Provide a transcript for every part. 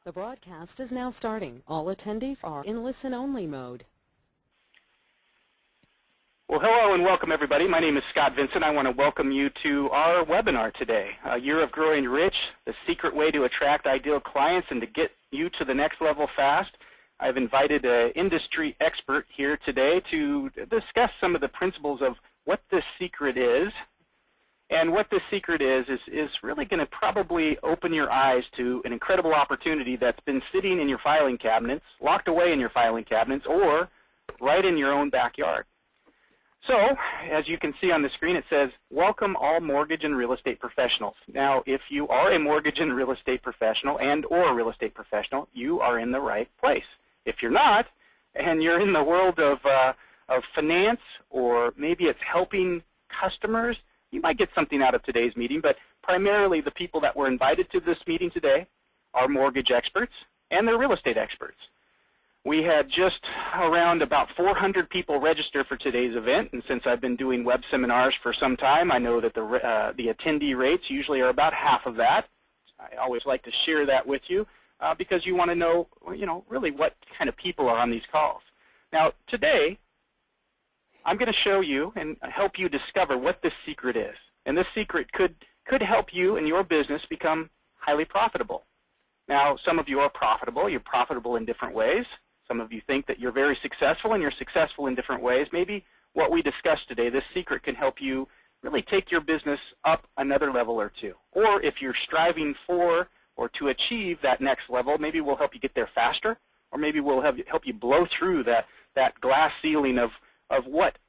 The broadcast is now starting. All attendees are in listen-only mode. Well, hello and welcome, everybody. My name is Scott Vincent. I want to welcome you to our webinar today, A Year of Growing Rich, the secret way to attract ideal clients and to get you to the next level fast. I've invited an industry expert here today to discuss some of the principles of what this secret is. And what this secret is really going to probably open your eyes to an incredible opportunity that's been sitting in your filing cabinets, locked away in your filing cabinets, or right in your own backyard. So, as you can see on the screen, it says, welcome all mortgage and real estate professionals. Now, if you are a mortgage and real estate professional and or a real estate professional, you are in the right place. If you're not, and you're in the world of finance, or maybe it's helping customers, you might get something out of today's meeting, but primarily the people that were invited to this meeting today are mortgage experts and they're real estate experts. We had just around about 400 people register for today's event, and since I've been doing web seminars for some time, I know that the attendee rates usually are about half of that. I always like to share that with you because you want to know, really what kind of people are on these calls. Now, today, I'm going to show you and help you discover what this secret is. And this secret could help you and your business become highly profitable. Now, some of you are profitable. You're profitable in different ways. Some of you think that you're very successful and you're successful in different ways. Maybe what we discussed today, this secret can help you really take your business up another level or two. Or if you're striving for or to achieve that next level, maybe we'll help you get there faster, or maybe we'll help you blow through that glass ceiling of what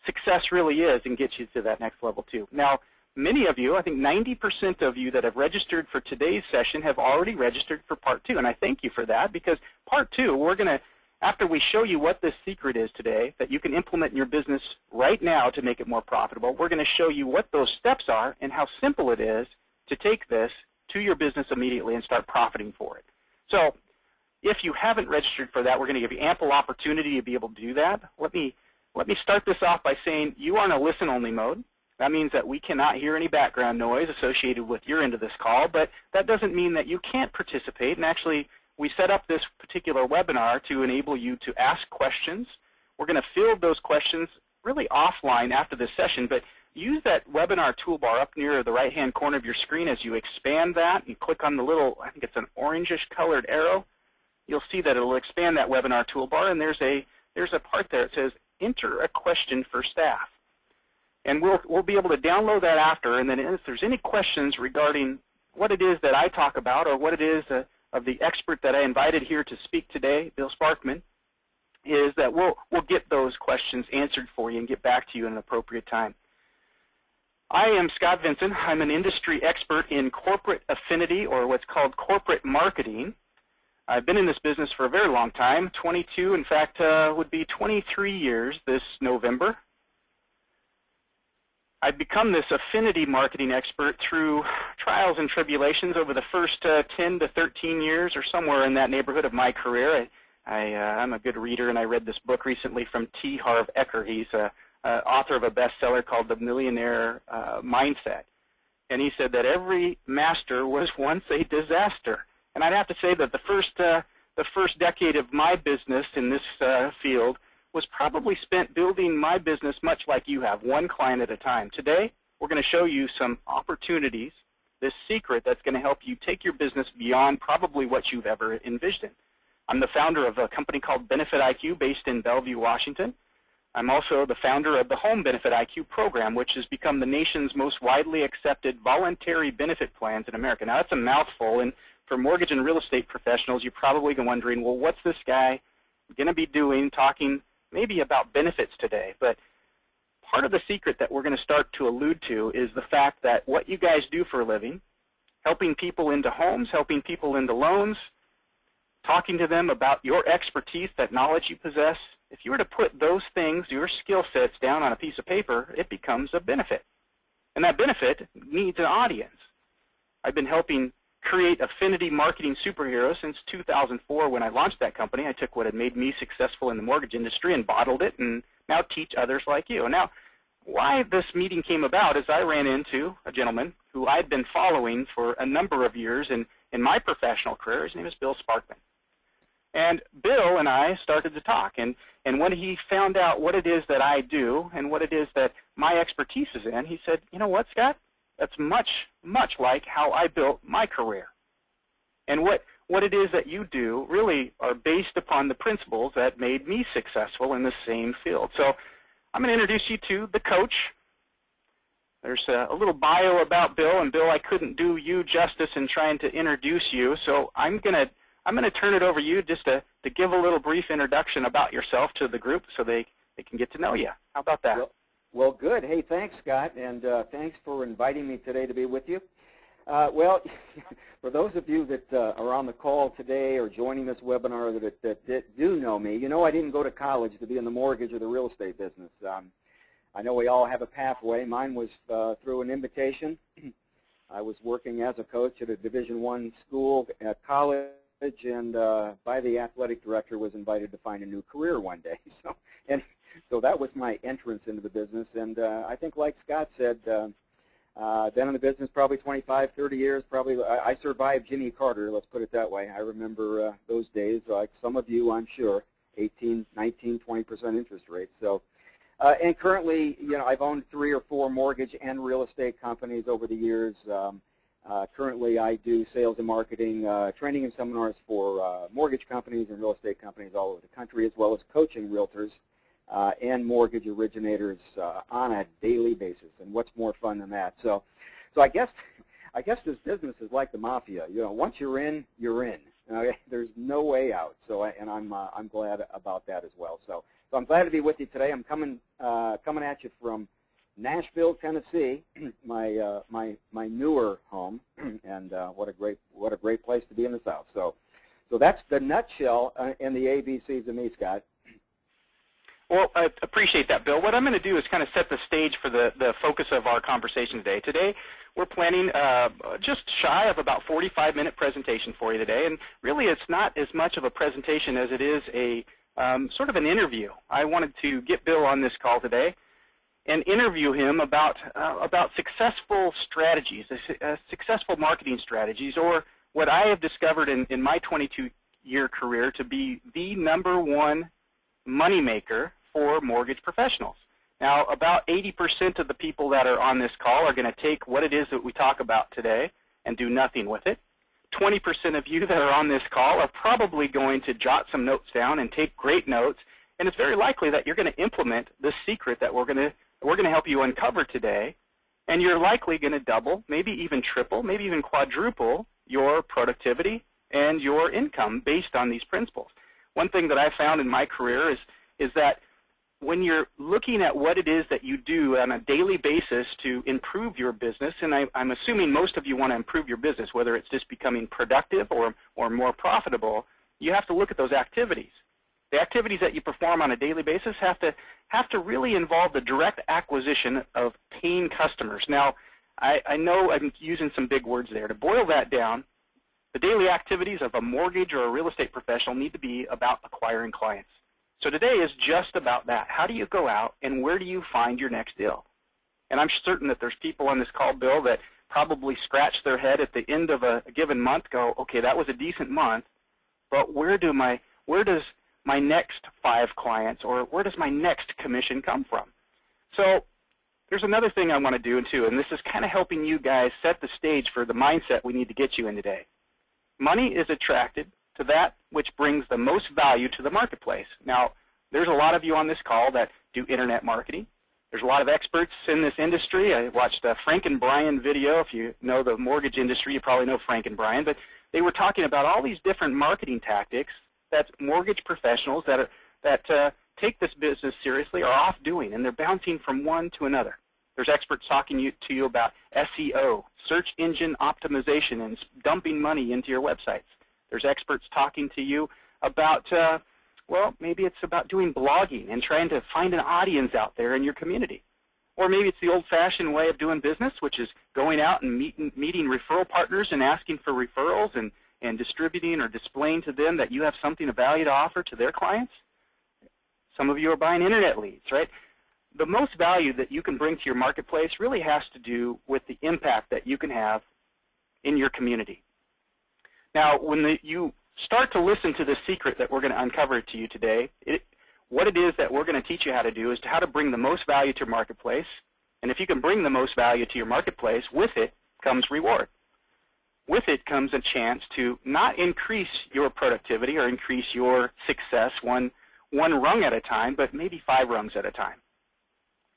success really is and get you to that next level too. Now, many of you, I think 90% of you that have registered for today's session have already registered for part 2, and I thank you for that, because part 2, we're going to, after we show you what this secret is today that you can implement in your business right now to make it more profitable, we're going to show you what those steps are and how simple it is to take this to your business immediately and start profiting for it. So, if you haven't registered for that, we're going to give you ample opportunity to be able to do that. Let me start this off by saying you are in a listen-only mode. That means that we cannot hear any background noise associated with your end of this call, but that doesn't mean that you can't participate. And actually, we set up this particular webinar to enable you to ask questions. We're going to field those questions really offline after this session, but use that webinar toolbar up near the right-hand corner of your screen. As you expand that and click on the little, I think it's an orangish colored arrow, you'll see that it will expand that webinar toolbar, and there's a part there that says enter a question for staff. And we'll be able to download that after, and then if there's any questions regarding what it is that I talk about or what it is of the expert that I invited here to speak today, Bill Sparkman, is that we'll get those questions answered for you and get back to you in an appropriate time. I am Scott Vincent. I'm an industry expert in corporate affinity, or what's called corporate marketing. I've been in this business for a very long time, 22, in fact, would be 23 years this November. I've become this affinity marketing expert through trials and tribulations over the first 10 to 13 years, or somewhere in that neighborhood of my career. I'm a good reader, and I read this book recently from T. Harv Eker. He's author of a bestseller called The Millionaire Mindset. And he said that every master was once a disaster. And I'd have to say that the first decade of my business in this field was probably spent building my business much like you have, one client at a time. Today, we're going to show you some opportunities, this secret that's going to help you take your business beyond probably what you've ever envisioned. I'm the founder of a company called BenefitIQ based in Bellevue, Washington. I'm also the founder of the HomeBenefitIQ program, which has become the nation's most widely accepted voluntary benefit plans in America. Now, that's a mouthful, and for mortgage and real estate professionals, you're probably wondering, well, what's this guy going to be doing, talking maybe about benefits today? But part of the secret that we're going to start to allude to is the fact that what you guys do for a living, helping people into homes, helping people into loans, talking to them about your expertise, that knowledge you possess, if you were to put those things, your skill sets, down on a piece of paper, it becomes a benefit. And that benefit needs an audience. I've been helping create affinity marketing superheroes since 2004 when I launched that company. I took what had made me successful in the mortgage industry and bottled it and now teach others like you. Now, why this meeting came about is I ran into a gentleman who I'd been following for a number of years, and in my professional career. His name is Bill Sparkman. And Bill and I started to talk, and when he found out what it is that I do and what it is that my expertise is in, he said, you know what, Scott? That's much, much like how I built my career. And what it is that you do really are based upon the principles that made me successful in the same field. So I'm going to introduce you to the coach. There's a little bio about Bill, and Bill, I couldn't do you justice in trying to introduce you, so I'm going to turn it over to you just to give a little brief introduction about yourself to the group so they can get to know you. How about that? Well, good. Hey, thanks, Scott, and thanks for inviting me today to be with you. Well, for those of you that are on the call today or joining this webinar that do know me, you know I didn't go to college to be in the mortgage or the real estate business. I know we all have a pathway. Mine was through an invitation. I was working as a coach at a Division I school at college, and by the athletic director was invited to find a new career one day. So that was my entrance into the business, and I think, like Scott said, been in the business probably 25, 30 years. Probably I survived Jimmy Carter, let's put it that way. I remember those days, like some of you, I'm sure, 18, 19, 20% interest rates. So, and currently, you know, I've owned 3 or 4 mortgage and real estate companies over the years. Currently, I do sales and marketing, training and seminars for mortgage companies and real estate companies all over the country, as well as coaching realtors and mortgage originators on a daily basis. And what's more fun than that? So I guess this business is like the mafia. You know, once you're in, you're in. Okay? There's no way out. So and I'm glad about that as well. So I'm glad to be with you today. I'm coming at you from Nashville, Tennessee, my newer home, and what a great place to be in the South. So that's the nutshell and the ABCs of me, Scott. Well, I appreciate that, Bill. What I'm going to do is kind of set the stage for the focus of our conversation today. Today, we're planning just shy of about 45-minute presentation for you today, and really it's not as much of a presentation as it is a sort of an interview. I wanted to get Bill on this call today and interview him about successful strategies, successful marketing strategies, or what I have discovered in my 22-year career to be the #1 moneymaker for mortgage professionals. Now, about 80% of the people that are on this call are going to take what it is that we talk about today and do nothing with it. 20% of you that are on this call are probably going to jot some notes down and take great notes, and it's very likely that you're going to implement the secret that we're going to help you uncover today, and you're likely going to double, maybe even triple, maybe even quadruple your productivity and your income based on these principles. One thing that I found in my career is that when you're looking at what it is that you do on a daily basis to improve your business, and I'm assuming most of you want to improve your business, whether it's just becoming productive or more profitable, you have to look at those activities. The activities that you perform on a daily basis have to really involve the direct acquisition of paying customers. Now, I know I'm using some big words there. To boil that down, the daily activities of a mortgage or a real estate professional need to be about acquiring clients. So today is just about that. How do you go out and where do you find your next deal? And I'm certain that there's people on this call, Bill, that probably scratch their head at the end of a given month, go, okay, that was a decent month, but where does my next 5 clients or where does my next commission come from? So there's another thing I want to do too, and this is kind of helping you guys set the stage for the mindset we need to get you in today. Money is attracted to that which brings the most value to the marketplace. Now, there's a lot of you on this call that do internet marketing. There's a lot of experts in this industry. I watched a Frank and Brian video. If you know the mortgage industry, you probably know Frank and Brian. But they were talking about all these different marketing tactics that mortgage professionals that take this business seriously are off doing, and they're bouncing from one to another. There's experts talking to you about SEO, search engine optimization, and dumping money into your websites. There's experts talking to you about, well, maybe it's about doing blogging and trying to find an audience out there in your community. Or maybe it's the old-fashioned way of doing business, which is going out and meeting referral partners and asking for referrals and distributing or displaying to them that you have something of value to offer to their clients. Some of you are buying internet leads, right? The most value that you can bring to your marketplace really has to do with the impact that you can have in your community. Now, when you start to listen to the secret that we're going to uncover to you today, what it is that we're going to teach you how to do is how to bring the most value to your marketplace. And if you can bring the most value to your marketplace, with it comes reward. With it comes a chance to not increase your productivity or increase your success one rung at a time, but maybe 5 rungs at a time.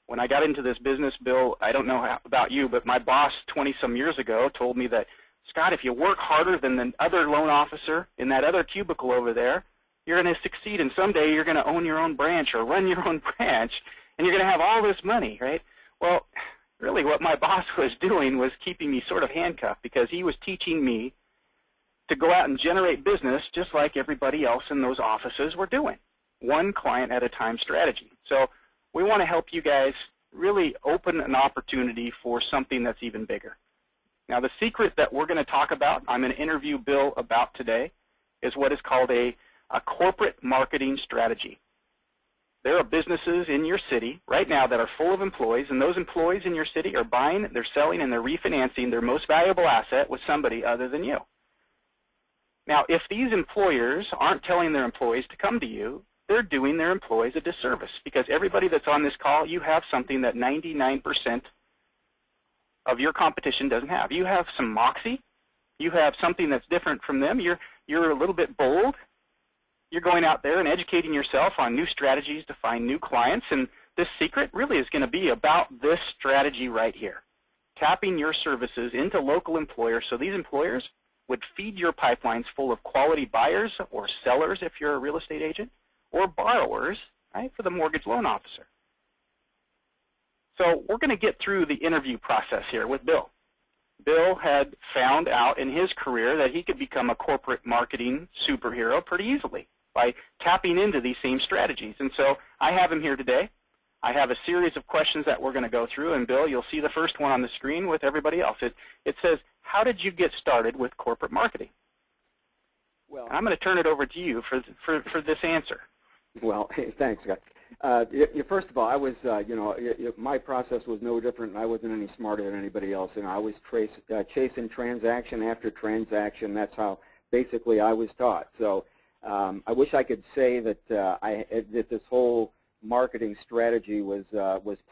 When I got into this business, Bill, I don't know about you, but my boss 20-some years ago told me that, Scott, if you work harder than the other loan officer in that other cubicle over there, you're going to succeed, and someday you're going to own your own branch or run your own branch, and you're going to have all this money, right? Well, really what my boss was doing was keeping me sort of handcuffed, because he was teaching me to go out and generate business just like everybody else in those offices were doing. One client at a time strategy. So we want to help you guys really open an opportunity for something that's even bigger. Now, the secret that we're going to talk about, I'm going to interview Bill about today, is what is called a corporate marketing strategy. There are businesses in your city right now that are full of employees, and those employees in your city are buying, they're selling, and they're refinancing their most valuable asset with somebody other than you. Now, if these employers aren't telling their employees to come to you, they're doing their employees a disservice, because everybody that's on this call, you have something that 99% of your competition doesn't have. You have some moxie. You have something that's different from them. You're a little bit bold. You're going out there and educating yourself on new strategies to find new clients, and this secret really is going to be about this strategy right here, tapping your services into local employers so these employers would feed your pipelines full of quality buyers or sellers if you're a real estate agent, or borrowers, right, for the mortgage loan officer. So we're going to get through the interview process here with Bill. Bill had found out in his career that he could become a corporate marketing superhero pretty easily by tapping into these same strategies. And so I have him here today. I have a series of questions that we're going to go through, and Bill, you'll see the first one on the screen with everybody else. It says, how did you get started with corporate marketing? Well, and I'm going to turn it over to you for this answer. Well, thanks, Scott. First of all, I was, my process was no different, and I wasn't any smarter than anybody else. And I was chasing transaction after transaction. That's how basically I was taught. So I wish I could say that that this whole marketing strategy was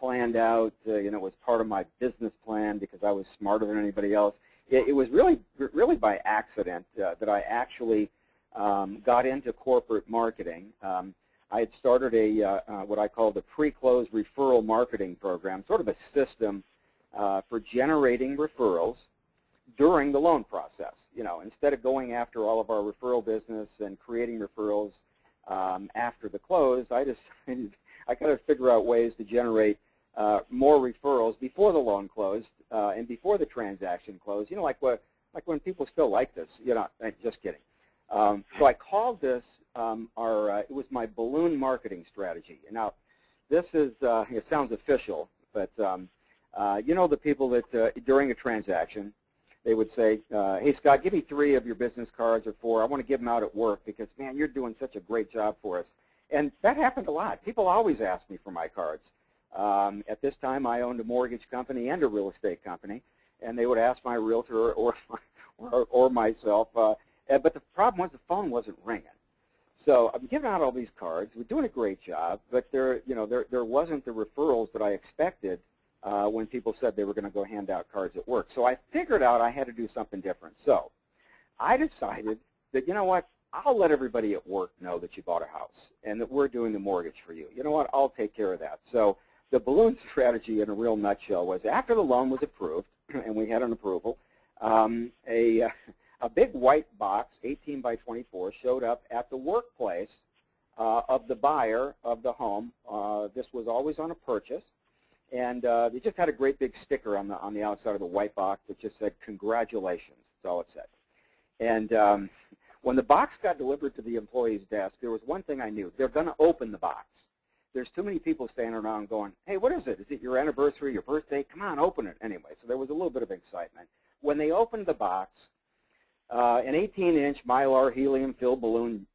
planned out. Was part of my business plan because I was smarter than anybody else. It was really by accident that I actually got into corporate marketing. I had started what I call the pre-close referral marketing program, sort of a system for generating referrals during the loan process. Instead of going after all of our referral business and creating referrals after the close, I got to figure out ways to generate more referrals before the loan closed and before the transaction closed. Like when people still like this. Just kidding. So I called this it was my balloon marketing strategy. Now, this is it sounds official, but the people that during a transaction, they would say, hey, Scott, give me 3 of your business cards or 4. I want to give them out at work because, man, you're doing such a great job for us. And that happened a lot. People always ask me for my cards. At this time, I owned a mortgage company and a real estate company, and they would ask my realtor or myself. But the problem was the phone wasn't ringing. So I'm giving out all these cards. We're doing a great job, but there wasn't the referrals that I expected when people said they were going to go hand out cards at work. So I figured out I had to do something different. So I decided that, you know what, I'll let everybody at work know that you bought a house and that we're doing the mortgage for you. You know what, I'll take care of that. So the balloon strategy in a real nutshell was after the loan was approved, and we had an approval, a big white box, 18 by 24, showed up at the workplace of the buyer of the home. This was always on a purchase, and they just had a great big sticker on the outside of the white box that just said, "Congratulations." That's all it said. And when the box got delivered to the employee's desk, there was one thing I knew: they're going to open the box. There's too many people standing around going, "Hey, what is it? Is it your anniversary, your birthday? Come on, open it." Anyway, so there was a little bit of excitement. When they opened the box, an 18-inch Mylar helium-filled balloon,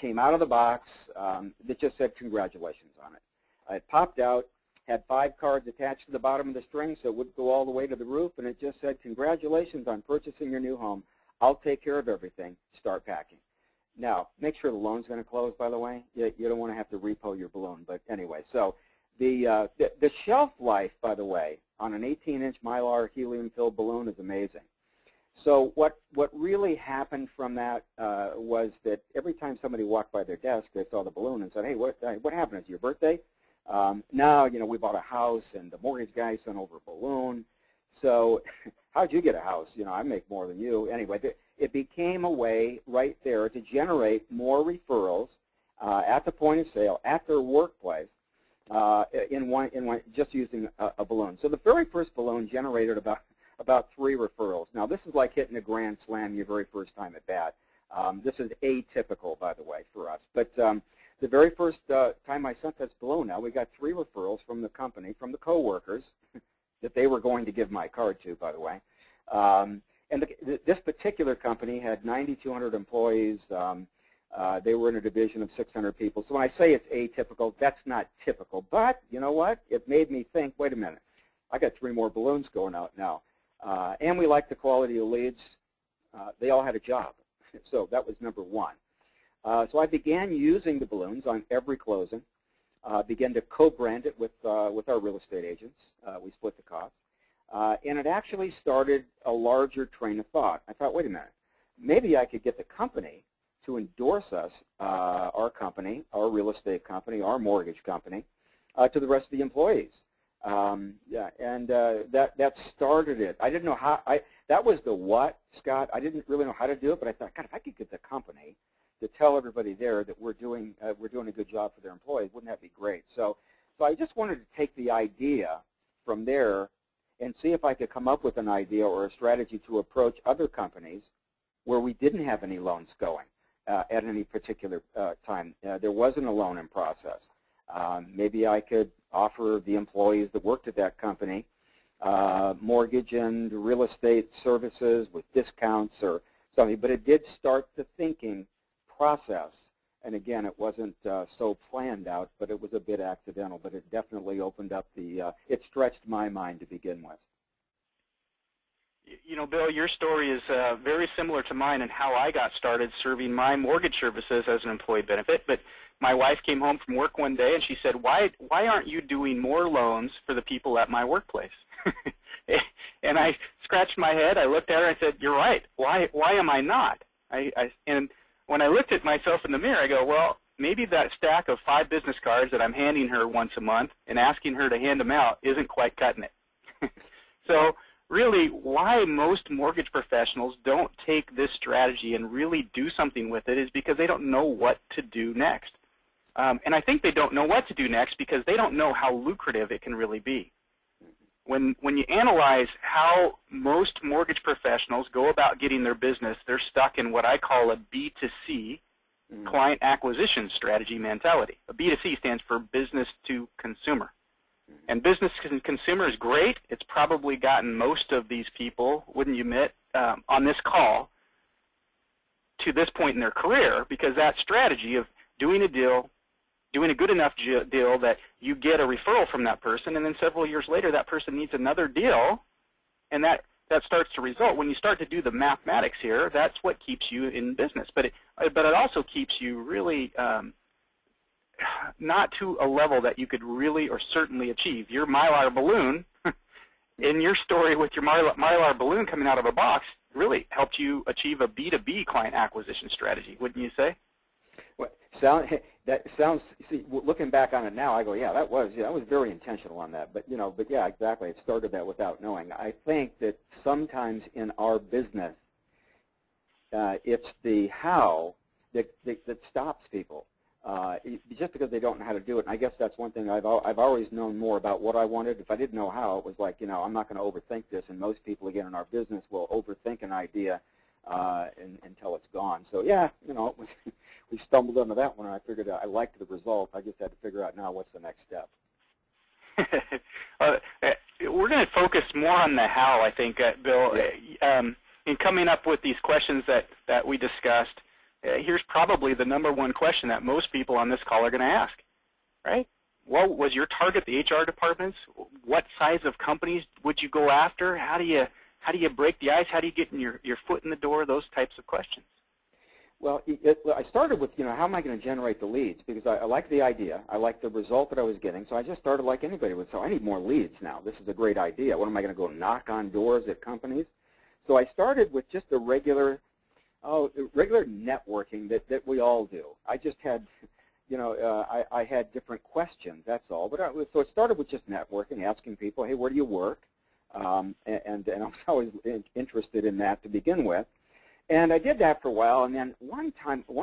came out of the box that just said "Congratulations" on it. It popped out, had 5 cards attached to the bottom of the string, so it would go all the way to the roof, and it just said, "Congratulations on purchasing your new home. I'll take care of everything. Start packing. Now, make sure the loan's going to close, by the way. You don't want to have to repo your balloon. But anyway, so the shelf life, by the way, on an 18-inch Mylar helium-filled balloon is amazing. So what really happened from that was that every time somebody walked by their desk, they saw the balloon and said, hey, what happened? Is it your birthday? No, we bought a house, and the mortgage guy sent over a balloon. So how'd you get a house? I make more than you. Anyway, it became a way right there to generate more referrals at the point of sale, at their workplace, just using a balloon. So the very first balloon generated about 3 referrals. Now, this is like hitting a grand slam your very first time at bat. This is atypical, by the way, for us. But the very first time I sent this balloon out, we got 3 referrals from the company, from the coworkers that they were going to give my card to, by the way. And this particular company had 9,200 employees. They were in a division of 600 people. So when I say it's atypical, that's not typical. But you know what? It made me think, wait a minute, I got 3 more balloons going out now. And we liked the quality of leads. They all had a job. So that was number 1. So I began using the balloons on every closing, began to co-brand it with our real estate agents. We split the cost. And it actually started a larger train of thought. I thought, wait a minute, maybe I could get the company to endorse us, our company, our real estate company, our mortgage company, to the rest of the employees. That started it. I didn't know how. That was the what, Scott. I didn't really know how to do it, but I thought, God, if I could get the company to tell everybody there that we're doing a good job for their employees, wouldn't that be great? So I just wanted to take the idea from there and see if I could come up with an idea or a strategy to approach other companies where we didn't have any loans going at any particular time. There wasn't a loan in process. Maybe I could offer the employees that worked at that company mortgage and real estate services with discounts or something, but it did start the thinking process. And again, it wasn't so planned out, but it was a bit accidental, but it definitely opened up it stretched my mind to begin with. Bill, your story is very similar to mine and how I got started serving my mortgage services as an employee benefit. But my wife came home from work one day and she said, why aren't you doing more loans for the people at my workplace? And I scratched my head. I looked at her and I said, you're right. Why am I not? And when I looked at myself in the mirror, I go, well, maybe that stack of 5 business cards that I'm handing her once a month and asking her to hand them out isn't quite cutting it. So really, why most mortgage professionals don't take this strategy and really do something with it is because they don't know what to do next. And I think they don't know what to do next because they don't know how lucrative it can really be. When you analyze how most mortgage professionals go about getting their business, they're stuck in what I call a B2C, client acquisition strategy mentality. A B2C stands for business to consumer. And business to consumer is great. It's probably gotten most of these people, wouldn't you admit, on this call to this point in their career, because that strategy of doing a deal, doing a good enough deal that you get a referral from that person, and then several years later that person needs another deal, and that starts to result. When you start to do the mathematics here, that's what keeps you in business. But it also keeps you really not to a level that you could really or certainly achieve. Your Mylar balloon, in your story with your Mylar balloon coming out of a box, really helped you achieve a B2B client acquisition strategy, wouldn't you say? Well, that sounds. See, looking back on it now, I go, yeah, that was very intentional on that. But yeah, exactly. It started that without knowing. I think that sometimes in our business, it's the how that stops people. Just because they don't know how to do it. And I guess that's one thing I've always known more about what I wanted. If I didn't know how, it was like, I'm not going to overthink this. And most people, again, in our business will overthink an idea until it's gone. So yeah, we stumbled into that one, and I figured I liked the result. I just had to figure out now what's the next step. We're going to focus more on the how, I think, Bill. Yeah. In coming up with these questions that we discussed, here's probably the #1 question that most people on this call are going to ask, right? What was your target, the HR departments? What size of companies would you go after? How do how do you break the ice? How do you get your foot in the door? Those types of questions. Well, I started with, how am I going to generate the leads? Because I like the idea. I like the result that I was getting. So I just started like anybody would. So I need more leads now. This is a great idea. What am I going to go knock on doors at companies? So I started with just a regular networking that we all do. I just had, I had different questions. That's all. But so it started with just networking, asking people, hey, where do you work? And I was always interested in that to begin with. And I did that for a while, and then one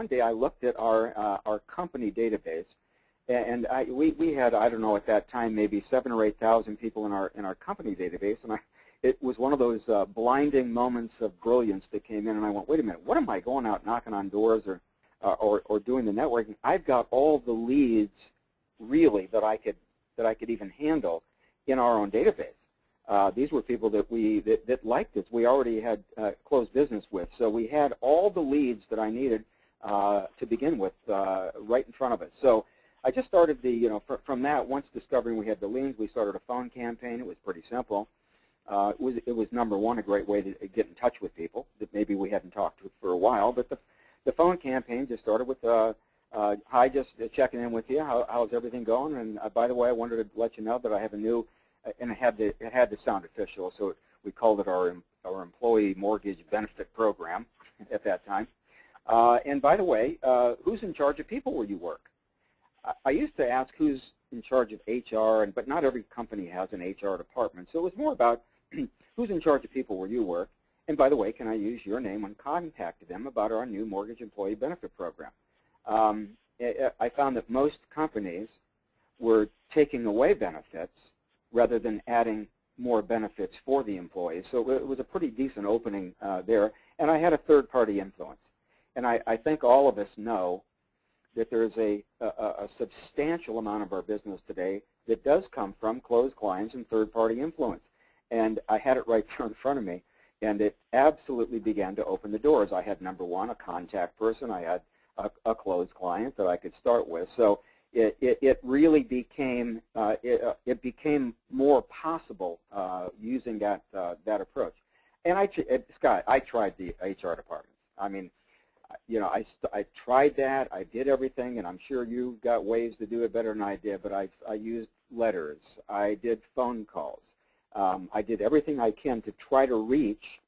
day I looked at our company database, and we had, I don't know, at that time maybe 7,000 or 8,000 people in our company database, and it was one of those blinding moments of brilliance that came in, and I went, wait a minute, what am I going out knocking on doors or doing the networking? I've got all the leads really that I could even handle in our own database. These were people that liked us. We already had closed business with, so we had all the leads that I needed to begin with right in front of us. So I just started from that. Once discovering we had the leads, we started a phone campaign. It was pretty simple. It was number one a great way to get in touch with people that maybe we hadn't talked to for a while. But the phone campaign just started with hi, just checking in with you. How's everything going? And by the way, I wanted to let you know that I have a new. And it had to sound official, so we called it our employee mortgage benefit program at that time. And by the way, who's in charge of people where you work? I used to ask who's in charge of HR, but not every company has an HR department, so it was more about who's in charge of people where you work. And by the way, can I use your name and contact them about our new mortgage employee benefit program? I found that most companies were taking away benefits rather than adding more benefits for the employees. So it was a pretty decent opening there. And I had a third-party influence. And I think all of us know that there's a substantial amount of our business today that does come from closed clients and third-party influence. And I had it right there in front of me, and it absolutely began to open the doors. I had, number one, a contact person. I had a closed client that I could start with. So it really became it became more possible using that approach. And Scott, I tried the HR departments. I mean, I tried that. I did everything, and I'm sure you've got ways to do it better than I did. But I used letters. I did phone calls. I did everything I can to try to reach,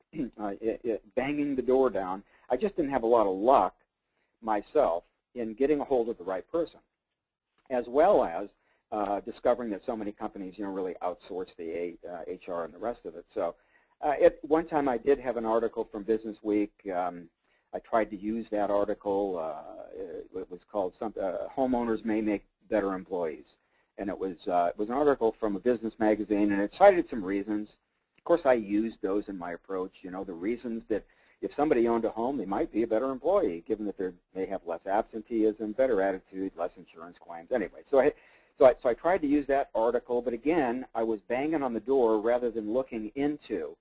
banging the door down. I just didn't have a lot of luck myself in getting a hold of the right person, as well as discovering that so many companies, really outsource the HR and the rest of it. So at one time I did have an article from Business Week. I tried to use that article. It was called Homeowners May Make Better Employees. And it was an article from a business magazine, and it cited some reasons. Of course, I used those in my approach, the reasons that if somebody owned a home, they might be a better employee, given that they may have less absenteeism, better attitude, less insurance claims. Anyway, so I tried to use that article, but again, I was banging on the door rather than looking into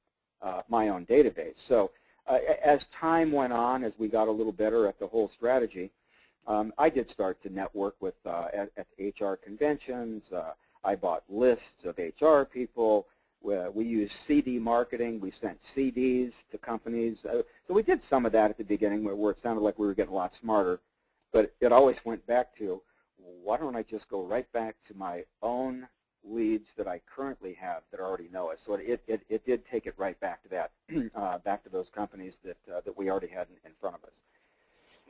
my own database. So as time went on, as we got a little better at the whole strategy, I did start to network with at HR conventions. I bought lists of HR people. We used CD marketing. We sent CDs to companies. So we did some of that at the beginning where it sounded like we were getting a lot smarter. But it always went back to, why don't I just go right back to my own leads that I currently have that already know us? So it did take it right back to that, back to those companies that we already had in front of us.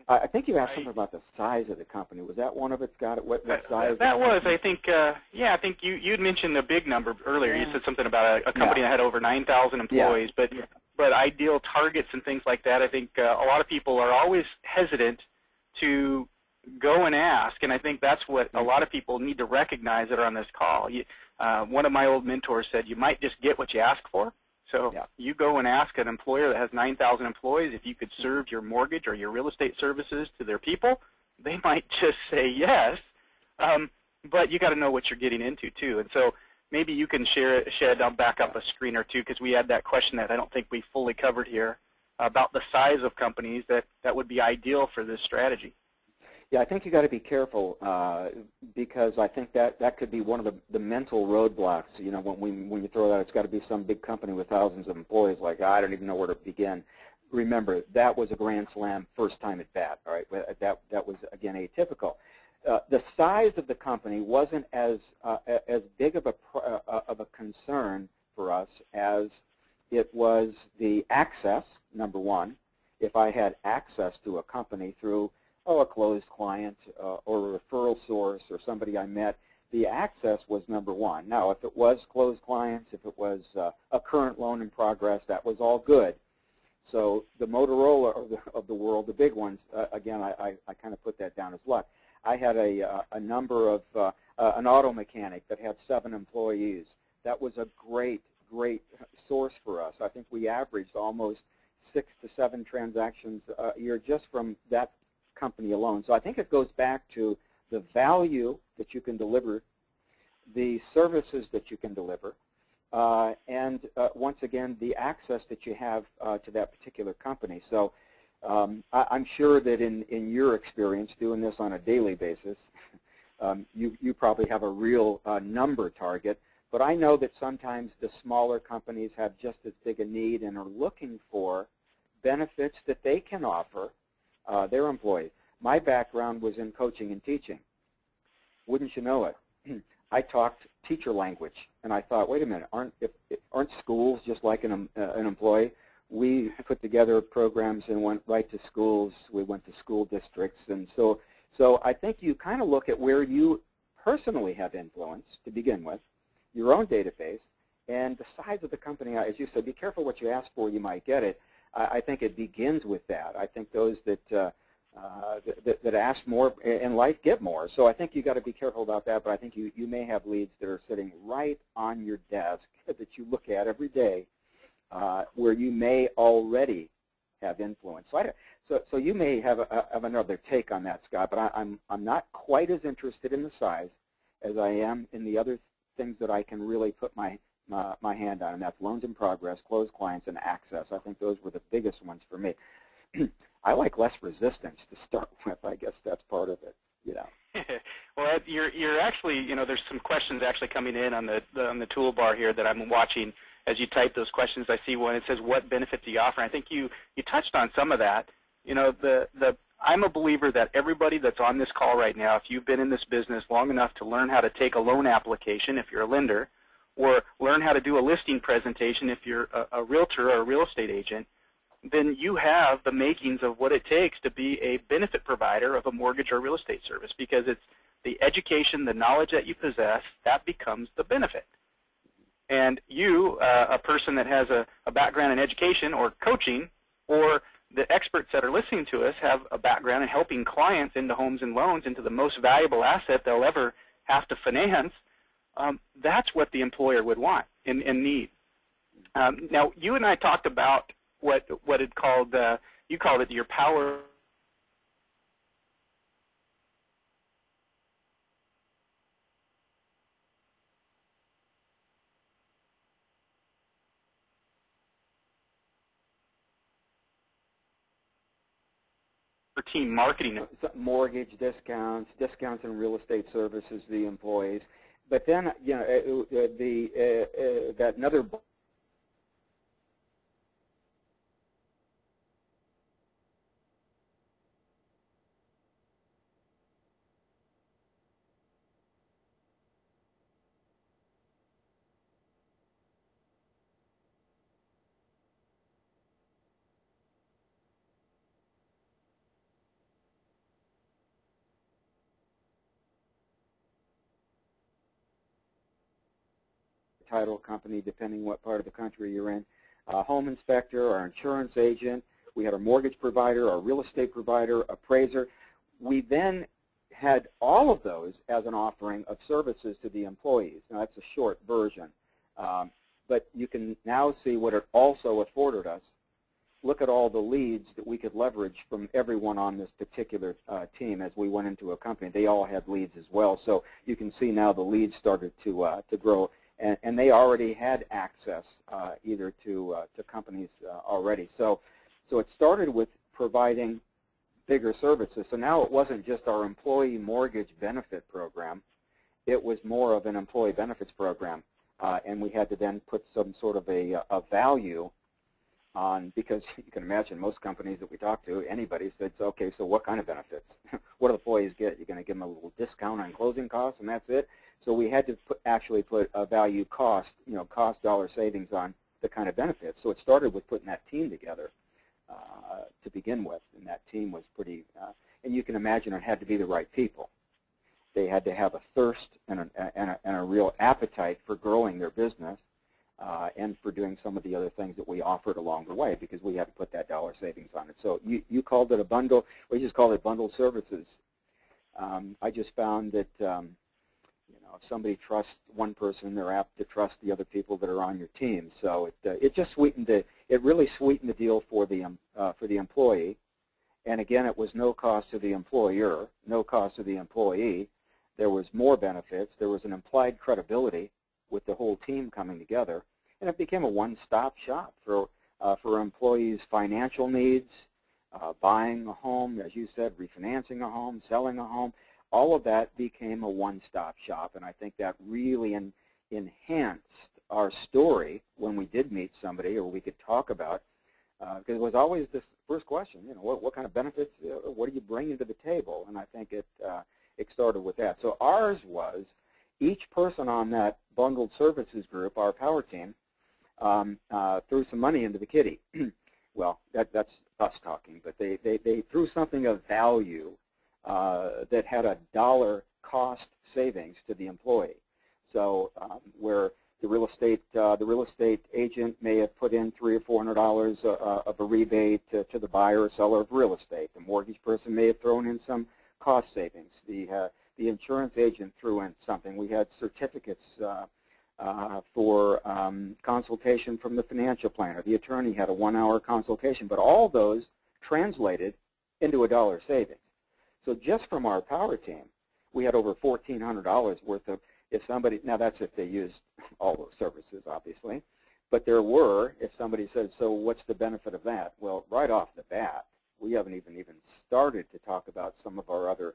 I think you asked something about the size of the company. Was that one of it, Scott? What size? That was, I think, yeah, I think you'd mentioned a big number earlier. Yeah. You said something about a company that had over 9,000 employees, yeah. But ideal targets and things like that, I think a lot of people are always hesitant to go and ask, and I think that's what a lot of people need to recognize that are on this call. One of my old mentors said, you might just get what you ask for. So you go and ask an employer that has 9,000 employees if you could serve your mortgage or your real estate services to their people. They might just say yes, but you got to know what you're getting into too. And so maybe you can I'll back up a screen or two because we had that question that I don't think we fully covered here about the size of companies that would be ideal for this strategy. Yeah, I think you got to be careful because I think that could be one of the mental roadblocks. You know, when you throw that, it's got to be some big company with thousands of employees. Like, I don't even know where to begin. Remember, that was a grand slam first time at bat. All right, that was again atypical. The size of the company wasn't as big of a concern for us as it was the access. Number one, if I had access to a company through a closed client or a referral source or somebody I met, the access was number one. Now, if it was closed clients, if it was a current loan in progress, that was all good. So the Motorola of the world, the big ones, again, I kind of put that down as luck. I had a number of an auto mechanic that had 7 employees. That was a great source for us. I think we averaged almost 6 to 7 transactions a year just from that company alone. So I think it goes back to the value that you can deliver, the services that you can deliver, and once again, the access that you have to that particular company. So I'm sure that in your experience doing this on a daily basis, you probably have a real number target, but I know that sometimes the smaller companies have just as big a need and are looking for benefits that they can offer their employees. My background was in coaching and teaching. Wouldn't you know it? I talked teacher language, and I thought, wait a minute, aren't schools just like an employee? We put together programs and went right to schools. We went to school districts, and so I think you kind of look at where you personally have influence to begin with, your own database, and the size of the company. As you said, be careful what you ask for, you might get it. I think it begins with that. I think those that ask more in life get more. So I think you got to be careful about that. But I think you may have leads that are sitting right on your desk that you look at every day, where you may already have influence. So you may have another take on that, Scott. But I'm not quite as interested in the size as I am in the other things that I can really put my hand on, and that's loans in progress, closed clients, and access. I think those were the biggest ones for me. I like less resistance to start with. I guess that's part of it, you know. Well, you're actually, you know, there's some questions actually coming in on the toolbar here that I'm watching. As you type those questions, I see one. It says, "What benefit do you offer?" I think you touched on some of that. You know, I'm a believer that everybody that's on this call right now, if you've been in this business long enough to learn how to take a loan application if you're a lender, or learn how to do a listing presentation if you're a realtor or a real estate agent, then you have the makings of what it takes to be a benefit provider of a mortgage or real estate service, because it's the education, the knowledge that you possess, that becomes the benefit. And you, a person that has a background in education or coaching, or the experts that are listening to us have a background in helping clients into homes and loans, into the most valuable asset they'll ever have to finance, that's what the employer would want and need. Now, you and I talked about what it called, you called it your power team marketing. Mortgage discounts in real estate services, the employees. But then, you know, that another title company, depending what part of the country you're in, home inspector, our insurance agent, we had a mortgage provider, our real estate provider, appraiser. We then had all of those as an offering of services to the employees. Now, that's a short version, but you can now see what it also afforded us. Look at all the leads that we could leverage from everyone on this particular team as we went into a company. They all had leads as well, so you can see now the leads started to grow. And they already had access either to companies already. So it started with providing bigger services. So now it wasn't just our employee mortgage benefit program. It was more of an employee benefits program. And we had to then put some sort of a value on, because you can imagine most companies that we talk to, anybody said, okay, so what kind of benefits? What do employees get? You're going to give them a little discount on closing costs and that's it? So we had to actually put a value cost, cost dollar savings on the kind of benefits. So it started with putting that team together to begin with, and that team was pretty, and you can imagine it had to be the right people. They had to have a thirst and a real appetite for growing their business and for doing some of the other things that we offered along the way, because we had to put that dollar savings on it. So you called it a bundle. We just called it bundled services. I just found that if somebody trusts one person, they're apt to trust the other people that are on your team. So it just it really sweetened the deal for the employee. And again, it was no cost to the employer, no cost to the employee. There was more benefits. There was an implied credibility with the whole team coming together, and it became a one-stop shop for employees' financial needs, buying a home, as you said, refinancing a home, selling a home. All of that became a one-stop shop, and I think that really enhanced our story when we did meet somebody or we could talk about, because it was always this first question, what kind of benefits, what are you bringing to the table? And I think it started with that. So ours was, each person on that bundled services group, our power team, threw some money into the kitty. Well, that's us talking, but they threw something of value that had a dollar cost savings to the employee. So where the real estate agent may have put in $300 or $400 of a rebate to the buyer or seller of real estate. The mortgage person may have thrown in some cost savings. The insurance agent threw in something. We had certificates for consultation from the financial planner. The attorney had a 1-hour consultation, but all those translated into a dollar savings. So just from our power team, we had over $1,400 worth of, if somebody, now that's if they used all those services, obviously, but there were, if somebody said, so what's the benefit of that? Well, right off the bat, we haven't even started to talk about some of our other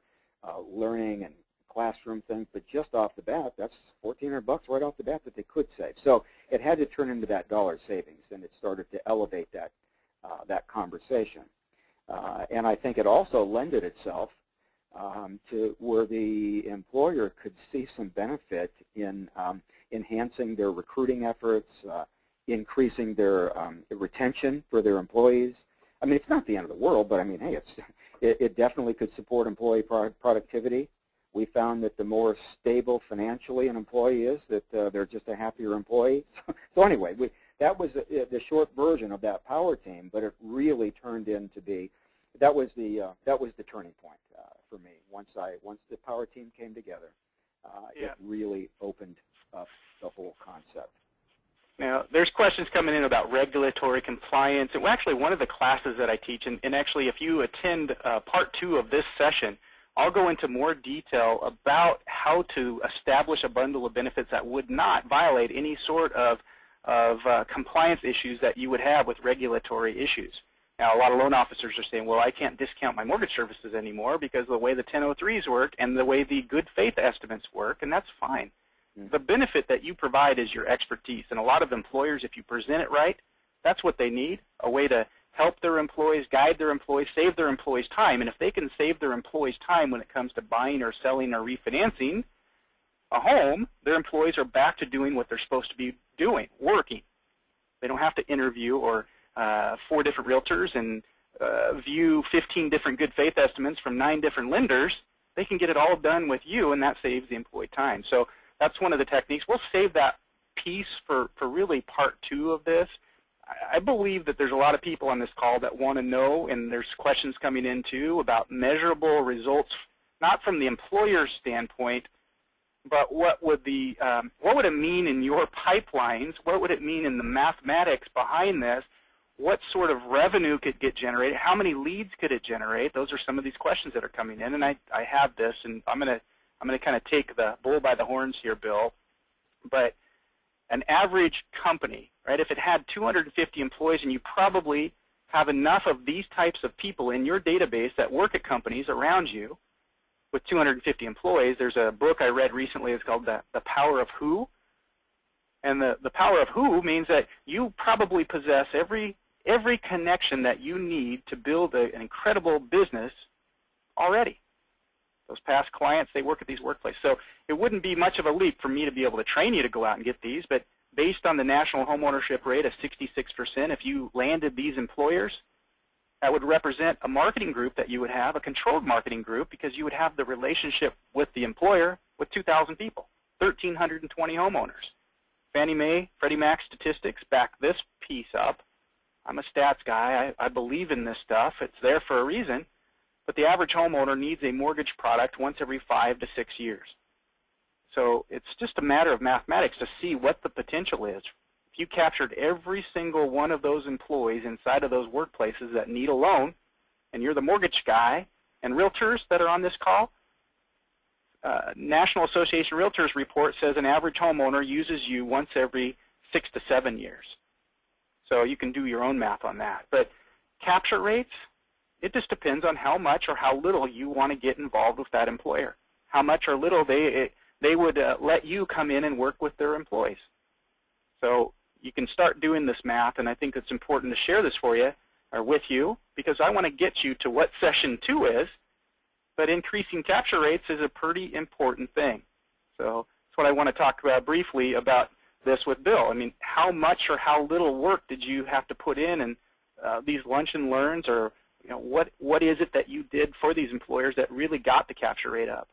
learning and classroom things, but just off the bat, that's $1,400 right off the bat that they could save. So it had to turn into that dollar savings, and it started to elevate that conversation. And I think it also lended itself to where the employer could see some benefit in enhancing their recruiting efforts, increasing their retention for their employees. I mean, it's not the end of the world, but I mean, hey, it definitely could support employee productivity. We found that the more stable financially an employee is, that they're just a happier employee. So anyway, that was the short version of that power team, but it really turned into be, that was the turning point for me. Once the power team came together, it really opened up the whole concept. Now, there's questions coming in about regulatory compliance. And actually, one of the classes that I teach, and actually if you attend part 2 of this session, I'll go into more detail about how to establish a bundle of benefits that would not violate any sort of compliance issues that you would have with regulatory issues. Now, a lot of loan officers are saying, well, I can't discount my mortgage services anymore because of the way the 1003s work and the way the good faith estimates work, and that's fine. The benefit that you provide is your expertise, and a lot of employers, if you present it right, that's what they need, a way to help their employees, guide their employees, save their employees time. And if they can save their employees time when it comes to buying or selling or refinancing a home, their employees are back to doing what they're supposed to be doing, working. They don't have to interview or 4 different realtors and view 15 different good faith estimates from 9 different lenders. They can get it all done with you, and that saves the employee time. So that's one of the techniques. We'll save that piece for really part 2 of this. I believe that there's a lot of people on this call that want to know, and there's questions coming in too about measurable results, not from the employer's standpoint, but what would it mean in your pipelines? What would it mean in the mathematics behind this? What sort of revenue could get generated? How many leads could it generate? Those are some of these questions that are coming in, and I have this, and I'm going to kind of take the bull by the horns here, Bill. But an average company, right, if it had 250 employees, and you probably have enough of these types of people in your database that work at companies around you with 250 employees. There's a book I read recently. It's called The Power of Who. And the power of who means that you probably possess every connection that you need to build an incredible business already. Those past clients, they work at these workplaces. So it wouldn't be much of a leap for me to be able to train you to go out and get these, but based on the national homeownership rate of 66%, if you landed these employers, that would represent a marketing group that you would have, a controlled marketing group, because you would have the relationship with the employer with 2,000 people, 1,320 homeowners. Fannie Mae, Freddie Mac statistics back this piece up. I'm a stats guy. I believe in this stuff. It's there for a reason. But the average homeowner needs a mortgage product once every 5 to 6 years. So it's just a matter of mathematics to see what the potential is. If you captured every single one of those employees inside of those workplaces that need a loan, and you're the mortgage guy, and realtors that are on this call, National Association of Realtors report says an average homeowner uses you once every 6 to 7 years. So you can do your own math on that. But capture rates, it just depends on how much or how little you want to get involved with that employer. How much or little they would let you come in and work with their employees. So you can start doing this math, and I think it's important to share this for you or with you, because I want to get you to what session 2 is. But increasing capture rates is a pretty important thing. So that's what I want to talk about briefly about this with Bill. I mean, how much or how little work did you have to put in, and these lunch and learns, or what is it that you did for these employers that really got the capture rate up?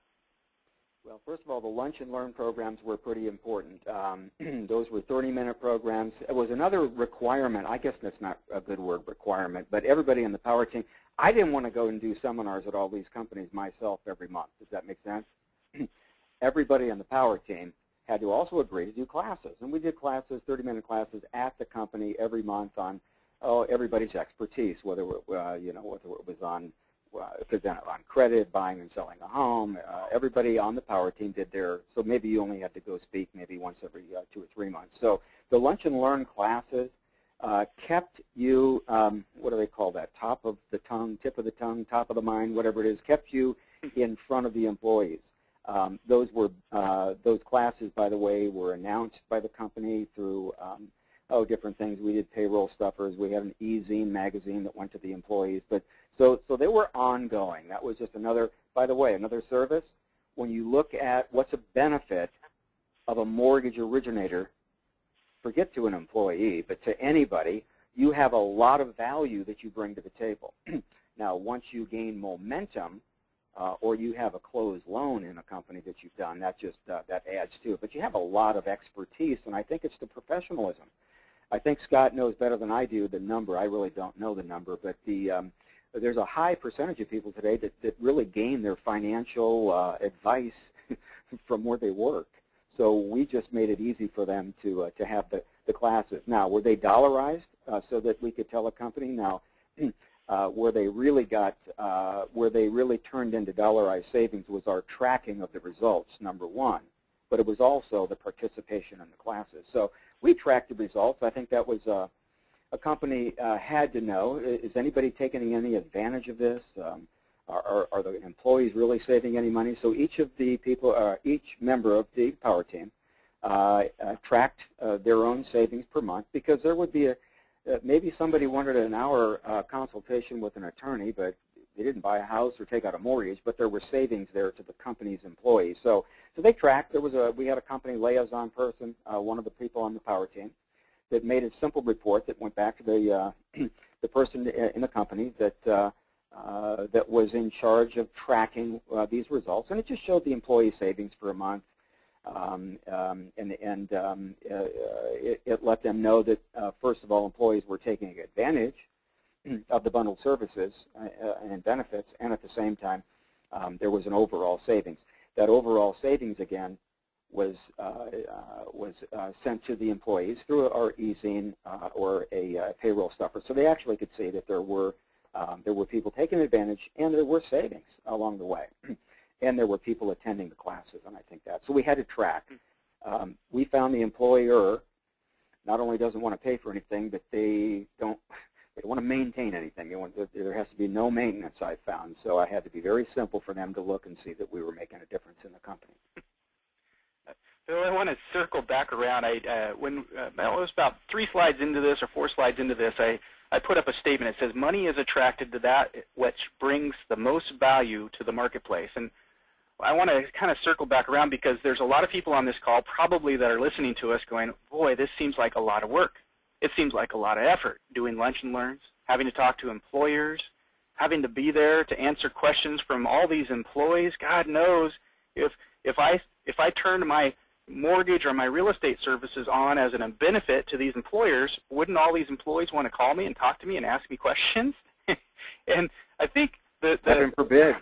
Well, first of all, the lunch and learn programs were pretty important. Those were 30-minute programs. It was another requirement. I guess that's not a good word, requirement, but everybody in the power team. I didn't want to go and do seminars at all these companies myself every month. Does that make sense? Everybody on the power team had to also agree to do classes, and we did classes, 30-minute classes at the company every month on everybody's expertise, whether it, whether it was on on credit, buying and selling a home. Everybody on the power team did their, so maybe you only had to go speak maybe once every 2 or 3 months. So the lunch and learn classes kept you, what do they call that, top of the tongue, tip of the tongue, top of the mind, whatever it is, kept you in front of the employees. Those classes, by the way, were announced by the company through different things. We did payroll stuffers. We had an e-zine magazine that went to the employees. But so they were ongoing. That was just another, by the way, another service. When you look at what's a benefit of a mortgage originator, forget to an employee, but to anybody, you have a lot of value that you bring to the table. Now, once you gain momentum, or you have a closed loan in a company that you've done, that just that adds to it. But you have a lot of expertise, and I think it's the professionalism. I think Scott knows better than I do the number. I really don't know the number, but there's a high percentage of people today that really gain their financial advice from where they work. So we just made it easy for them to have the classes. Now, were they dollarized so that we could tell a company? Now, where they really turned into dollarized savings was our tracking of the results, number one. But it was also the participation in the classes. So we tracked the results. I think that was a company had to know, is anybody taking any advantage of this? Are the employees really saving any money? So each of the people, each member of the power team tracked their own savings per month, because there would be maybe somebody wanted an hour consultation with an attorney, but they didn't buy a house or take out a mortgage, but there were savings there to the company's employees. So they tracked. We had a company liaison person, one of the people on the power team, that made a simple report that went back to the person in the company that was in charge of tracking these results, and it just showed the employee savings for a month, it let them know that first of all, employees were taking advantage of the bundled services and benefits, and at the same time, there was an overall savings. That overall savings again was sent to the employees through our e-zine or a payroll stuffer, so they actually could see that there were people taking advantage, and there were savings along the way, and there were people attending the classes, and I think that. So we had to track. We found the employer not only doesn't want to pay for anything, but they They don't want to maintain anything. There has to be no maintenance, I found. So I had to be very simple for them to look and see that we were making a difference in the company. Bill, I want to circle back around. When it was about 3 slides into this or 4 slides into this, I put up a statement. It says, money is attracted to that which brings the most value to the marketplace. And I want to kind of circle back around because there's a lot of people on this call probably that are listening to us going, boy, this seems like a lot of work. It seems like a lot of effort, doing lunch and learns, having to talk to employers, having to be there to answer questions from all these employees. God knows if I turned my mortgage or my real estate services on as a benefit to these employers, wouldn't all these employees want to call me and talk to me and ask me questions? And I think that heaven forbid.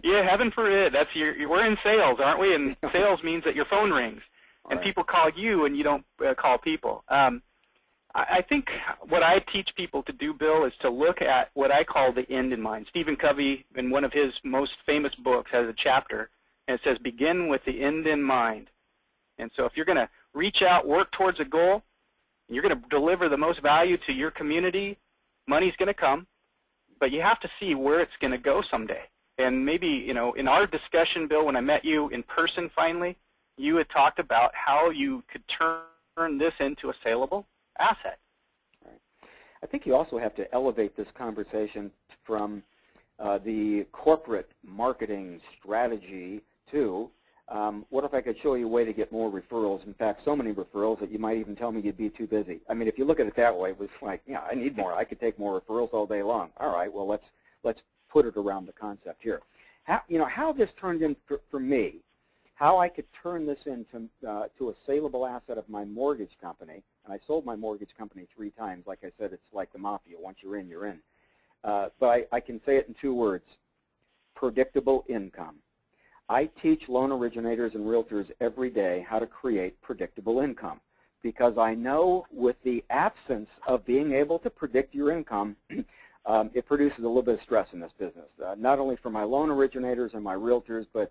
Yeah, heaven forbid. That's we're in sales, aren't we? And sales means that your phone rings and people call you and you don't call people. I think what I teach people to do, Bill, is to look at what I call the end in mind. Stephen Covey, in one of his most famous books, has a chapter, and it says, begin with the end in mind. And so if you're going to reach out, work towards a goal, and you're going to deliver the most value to your community, money's going to come, but you have to see where it's going to go someday. And maybe, in our discussion, Bill, when I met you in person finally, you had talked about how you could turn this into a saleable asset. Right. I think you also have to elevate this conversation from the corporate marketing strategy to what if I could show you a way to get more referrals? In fact, so many referrals that you might even tell me you'd be too busy. I mean, if you look at it that way, it was like, yeah, I need more. I could take more referrals all day long. All right, well, let's put it around the concept here. How this turned in for me, how I could turn this into to a saleable asset of my mortgage company, and I sold my mortgage company 3 times. Like I said, it's like the mafia. Once you're in, you're in. But I can say it in 2 words, predictable income. I teach loan originators and realtors every day how to create predictable income because I know with the absence of being able to predict your income, it produces a little bit of stress in this business, not only for my loan originators and my realtors, but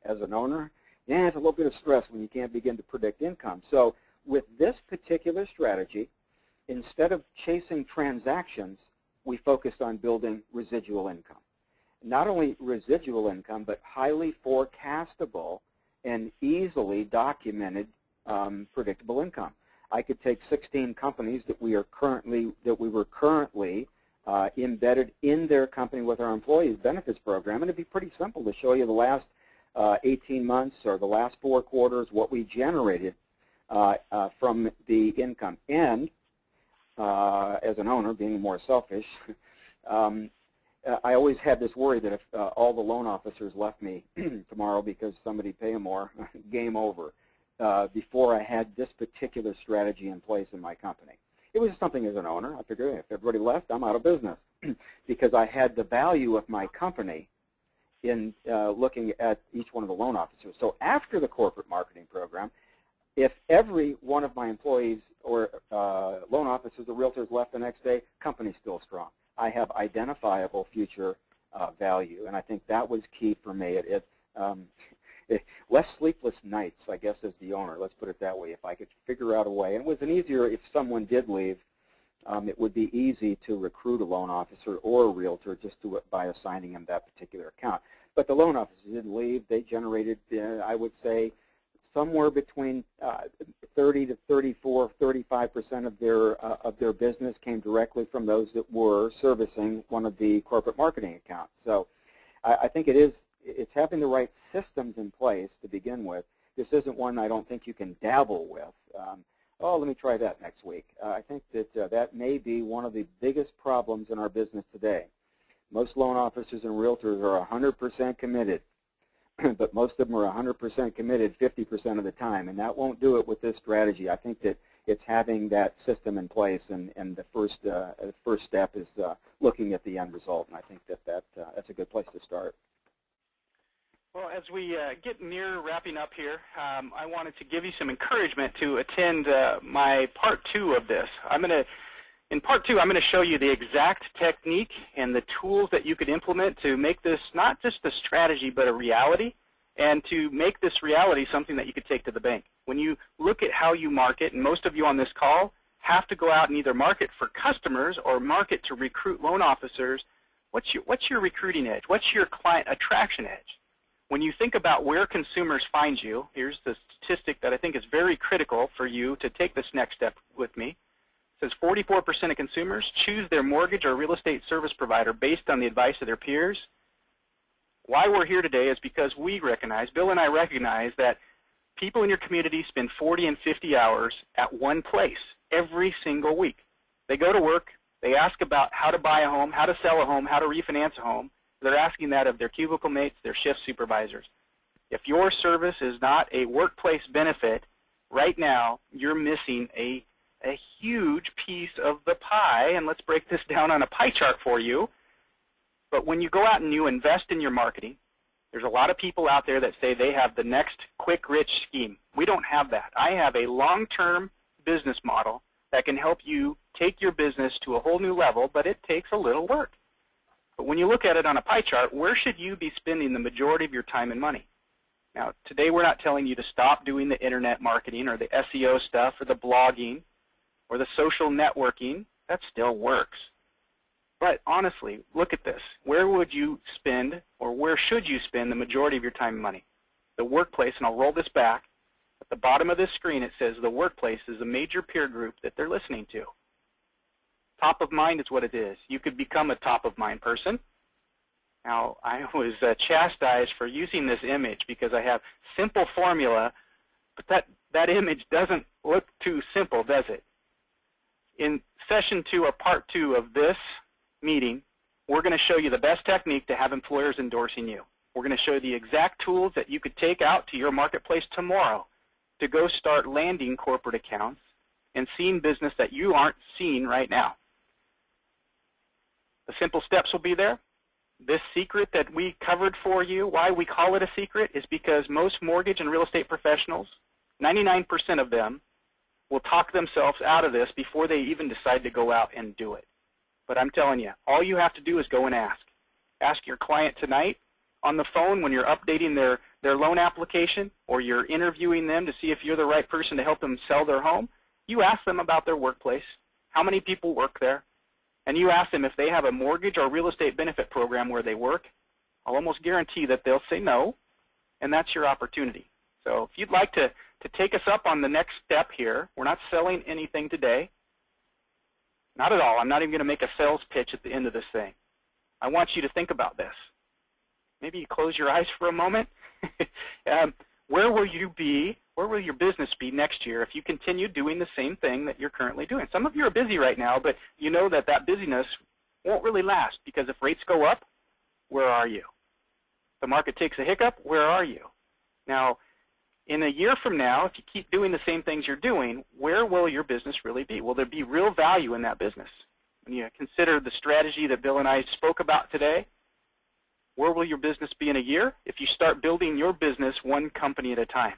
as an owner, yeah, it's a little bit of stress when you can't begin to predict income. So with this particular strategy, instead of chasing transactions, we focused on building residual income. Not only residual income, but highly forecastable and easily documented predictable income. I could take 16 companies that we were currently embedded in their company with our employees benefits program, and it'd be pretty simple to show you the last 18 months or the last 4 quarters what we generated from the income. And as an owner, being more selfish, I always had this worry that if all the loan officers left me tomorrow because somebody paid them more, game over, before I had this particular strategy in place in my company. It was something as an owner. I figured if everybody left, I'm out of business because I had the value of my company in looking at each one of the loan officers. So after the corporate marketing program, if every one of my employees or loan officers or realtors left the next day, company's still strong. I have identifiable future value, and I think that was key for me. Less sleepless nights, I guess, as the owner. Let's put it that way. If I could figure out a way, and it was an easier, if someone did leave, it would be easy to recruit a loan officer or a realtor just by assigning them that particular account. But the loan officers didn't leave. They generated, I would say, somewhere between 30 to 34, 35% of their business came directly from those that were servicing one of the corporate marketing accounts. So I think it's having the right systems in place to begin with. This isn't one I don't think you can dabble with. Oh, let me try that next week. I think that that may be one of the biggest problems in our business today. Most loan officers and realtors are 100% committed. But most of them are 100% committed 50% of the time, and that won't do it with this strategy. I think that it's having that system in place, and the first step is looking at the end result, and I think that's a good place to start. Well, as we get near wrapping up here, I wanted to give you some encouragement to attend my part 2 of this. In part 2, I'm going to show you the exact technique and the tools that you could implement to make this not just a strategy but a reality, and to make this reality something that you could take to the bank. When you look at how you market, and most of you on this call, have to go out and either market for customers or market to recruit loan officers, what's your recruiting edge? What's your client attraction edge? When you think about where consumers find you, here's the statistic that I think is very critical for you to take this next step with me. It says 44% of consumers choose their mortgage or real estate service provider based on the advice of their peers. Why we're here today is because we recognize, Bill and I recognize, that people in your community spend 40 and 50 hours at one place every single week. They go to work, they ask about how to buy a home, how to sell a home, how to refinance a home. They're asking that of their cubicle mates, their shift supervisors. If your service is not a workplace benefit, right now you're missing a huge piece of the pie, and let's break this down on a pie chart for you. But when you go out and you invest in your marketing, there's a lot of people out there that say they have the next quick, rich scheme. We don't have that. I have a long-term business model that can help you take your business to a whole new level, but it takes a little work. But when you look at it on a pie chart, where should you be spending the majority of your time and money? Now, today we're not telling you to stop doing the internet marketing or the SEO stuff or the blogging or the social networking. That still works. But honestly, look at this. Where would you spend, or where should you spend the majority of your time and money? The workplace, and I'll roll this back. At the bottom of this screen it says the workplace is a major peer group that they're listening to. Top of mind is what it is. You could become a top of mind person. Now, I was chastised for using this image because I have simple formula, but that image doesn't look too simple, does it? In session 2 or part 2 of this meeting, we're going to show you the best technique to have employers endorsing you. We're going to show you the exact tools that you could take out to your marketplace tomorrow to go start landing corporate accounts and seeing business that you aren't seeing right now. The simple steps will be there. This secret that we covered for you, why we call it a secret, is because most mortgage and real estate professionals, 99% of them, will talk themselves out of this before they even decide to go out and do it. But I'm telling you, all you have to do is go and ask. Ask your client tonight on the phone when you're updating their loan application, or you're interviewing them to see if you're the right person to help them sell their home. You ask them about their workplace, how many people work there, and you ask them if they have a mortgage or real estate benefit program where they work. I'll almost guarantee that they'll say no, and that's your opportunity. So if you'd like to take us up on the next step here, we're not selling anything today. Not at all. I'm not even going to make a sales pitch at the end of this thing. I want you to think about this. Maybe you close your eyes for a moment. Where will you be? Where will your business be next year if you continue doing the same thing that you're currently doing? Some of you are busy right now, but you know that busyness won't really last, because if rates go up, where are you? If the market takes a hiccup, where are you? Now, in a year from now, if you keep doing the same things you're doing, where will your business really be? Will there be real value in that business? When you consider the strategy that Bill and I spoke about today, where will your business be in a year if you start building your business one company at a time?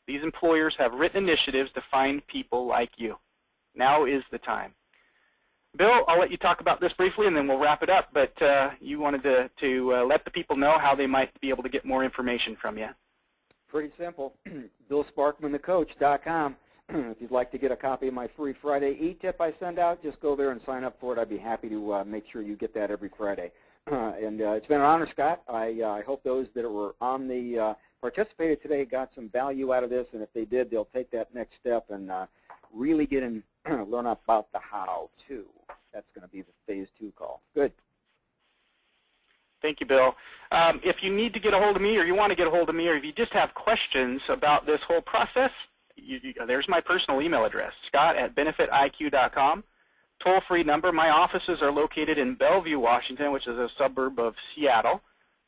These employers have written initiatives to find people like you. Now is the time. Bill, I'll let you talk about this briefly, and then we'll wrap it up. But you wanted to let the people know how they might be able to get more information from you. Pretty simple. BillSparkmanTheCoach.com. If you'd like to get a copy of my free Friday e-tip I send out, just go there and sign up for it. I'd be happy to make sure you get that every Friday. And it's been an honor, Scott. I hope those that were on the participated today got some value out of this, and if they did, they'll take that next step and really get in, learn about the how-to. That's going to be the phase 2 call. Good. Thank you, Bill. If you need to get a hold of me, or you want to get a hold of me, or if you just have questions about this whole process, there's my personal email address, scott@BenefitIQ.com. Toll-free number. My offices are located in Bellevue, Washington, which is a suburb of Seattle.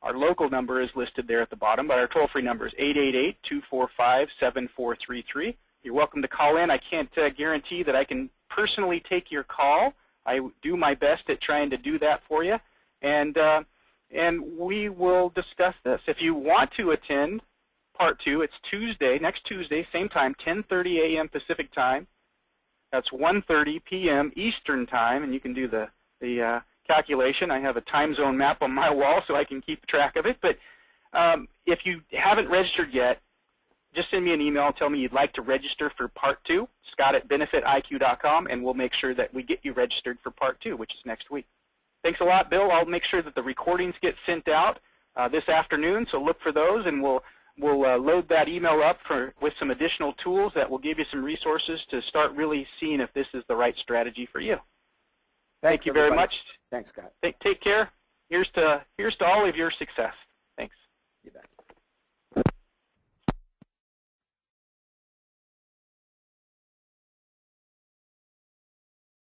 Our local number is listed there at the bottom, but our toll-free number is 888-245-7433. You're welcome to call in. I can't guarantee that I can personally take your call. I do my best at trying to do that for you, and we will discuss this. If you want to attend part 2, it's Tuesday, next Tuesday, same time, 10:30 a.m. Pacific time. That's 1:30 p.m. Eastern time, and you can do the calculation. I have a time zone map on my wall so I can keep track of it. But if you haven't registered yet, just send me an email and tell me you'd like to register for Part 2, scott@BenefitIQ.com, and we'll make sure that we get you registered for Part 2, which is next week. Thanks a lot, Bill. I'll make sure that the recordings get sent out this afternoon, so look for those, and we'll load that email up with some additional tools that will give you some resources to start really seeing if this is the right strategy for you. Thank you very much. Thanks, Scott. Take care. Here's to all of your success. Thanks. You bet.